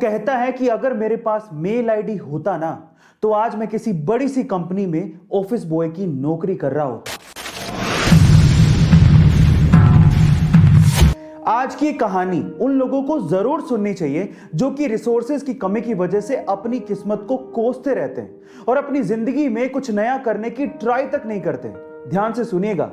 कहता है कि अगर मेरे पास मेल आईडी होता ना तो आज मैं किसी बड़ी सी कंपनी में ऑफिस बॉय की नौकरी कर रहा होता। आज की कहानी उन लोगों को जरूर सुननी चाहिए जो कि रिसोर्सेज की कमी की वजह से अपनी किस्मत को कोसते रहते हैं और अपनी जिंदगी में कुछ नया करने की ट्राई तक नहीं करते। ध्यान से सुनिएगा।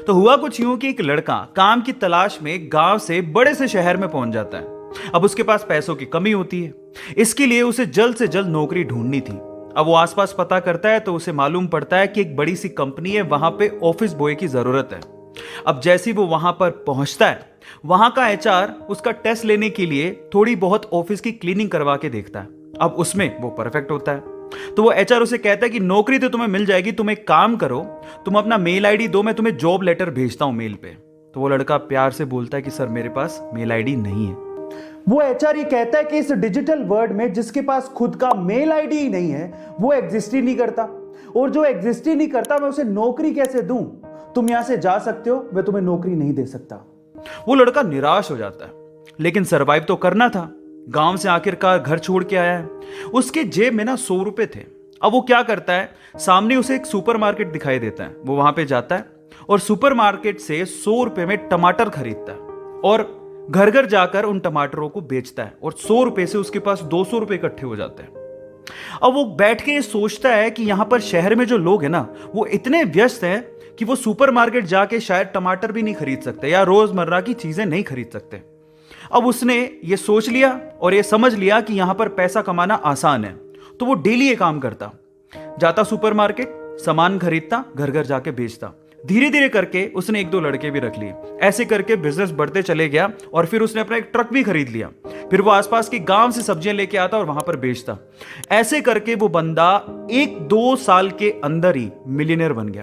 तो हुआ कुछ यूं कि एक लड़का काम की तलाश में गांव से बड़े से शहर में पहुंच जाता है। अब उसके पास पैसों की कमी होती है, इसके लिए उसे जल्द से जल्द नौकरी ढूंढनी थी। अब वो आसपास पता करता है तो उसे मालूम पड़ता है कि एक बड़ी सी कंपनी है, वहां पे ऑफिस बॉय की जरूरत है। अब जैसे ही वो वहां पर पहुंचता है, वहां का एचआर उसका टेस्ट लेने के लिए थोड़ी बहुत ऑफिस की क्लीनिंग करवा के देखता है। अब उसमें वो परफेक्ट होता है तो वो एचआर उसे कहता है कि नौकरी तो तुम्हें मिल जाएगी, तुम एक काम करो, तुम अपना मेल आईडी दो, मैं तुम्हें जॉब लेटर भेजता हूं मेल पे। तो वो लड़का प्यार से बोलता है कि सर मेरे पास मेल आईडी नहीं है। वो एचआर ये कहता है कि इस डिजिटल वर्ल्ड में जिसके पास खुद का मेल आईडी ही नहीं है वो एग्जिस्ट ही नहीं करता, और जो एग्जिस्ट ही नहीं करता मैं उसे नौकरी कैसे दूं? तुम यहां से जा सकते हो, मैं तुम्हें नौकरी नहीं दे सकता। वो लड़का निराश हो जाता है, लेकिन सरवाइव तो करना था। गांव से आखिरकार घर छोड़ के आया है, उसके जेब में ना 100 रुपए थे। अब वो क्या करता है, सामने उसे एक सुपरमार्केट दिखाई देता है। वो वहां पे जाता है और सुपरमार्केट से 100 रुपए में टमाटर खरीदता है और घर घर जाकर उन टमाटरों को बेचता है और 100 रुपए से उसके पास 200 रुपए इकट्ठे हो जाते हैं। अब वो बैठ के सोचता है कि यहां पर शहर में जो लोग हैं ना वो इतने व्यस्त हैं कि वो सुपरमार्केट जाके शायद टमाटर भी नहीं खरीद सकते या रोजमर्रा की चीजें नहीं खरीद सकते। अब उसने ये सोच लिया और ये समझ लिया कि यहां पर पैसा कमाना आसान है, तो वो डेली ये काम करता, जाता सुपरमार्केट, सामान खरीदता, घर घर जाके बेचता। धीरे धीरे करके उसने 1-2 लड़के भी रख लिए। ऐसे करके बिजनेस बढ़ते चले गया और फिर उसने अपना एक ट्रक भी खरीद लिया। फिर वो आसपास के गांव से सब्जियां लेके आता और वहां पर बेचता। ऐसे करके वो बंदा 1-2 साल के अंदर ही मिलियनेयर बन गया।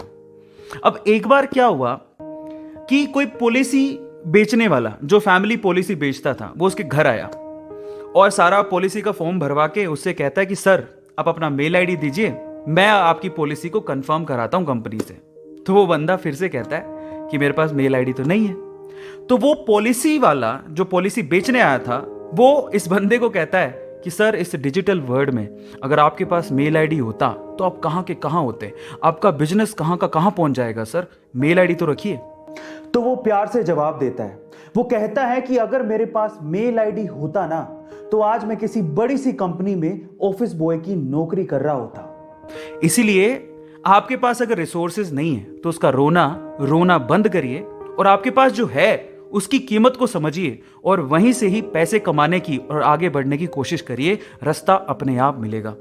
अब एक बार क्या हुआ कि कोई पॉलिसी बेचने वाला जो फैमिली पॉलिसी बेचता था वो उसके घर आया और सारा पॉलिसी का फॉर्म भरवा के उससे कहता है कि सर आप अपना मेल आईडी दीजिए, मैं आपकी पॉलिसी को कंफर्म कराता हूं कंपनी से। तो वो बंदा फिर से कहता है कि मेरे पास मेल आईडी तो नहीं है। तो वो पॉलिसी वाला जो पॉलिसी बेचने आया था वो इस बंदे को कहता है कि सर इस डिजिटल वर्ल्ड में अगर आपके पास मेल आईडी होता तो आप कहां के कहां होते, आपका बिजनेस कहां का कहां पहुंच जाएगा, सर मेल आईडी तो रखिए। तो वो प्यार से जवाब देता है। वो कहता है कि अगर मेरे पास मेल आईडी होता ना तो आज मैं किसी बड़ी सी कंपनी में ऑफिस बॉय की नौकरी कर रहा होता। इसीलिए आपके पास अगर रिसोर्सेज नहीं है तो उसका रोना बंद करिए और आपके पास जो है उसकी कीमत को समझिए और वहीं से ही पैसे कमाने की और आगे बढ़ने की कोशिश करिए। रास्ता अपने आप मिलेगा।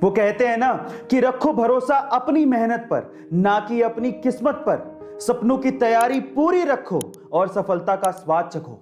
वो कहते हैं ना कि रखो भरोसा अपनी मेहनत पर, ना कि अपनी किस्मत पर। सपनों की तैयारी पूरी रखो और सफलता का स्वाद चखो।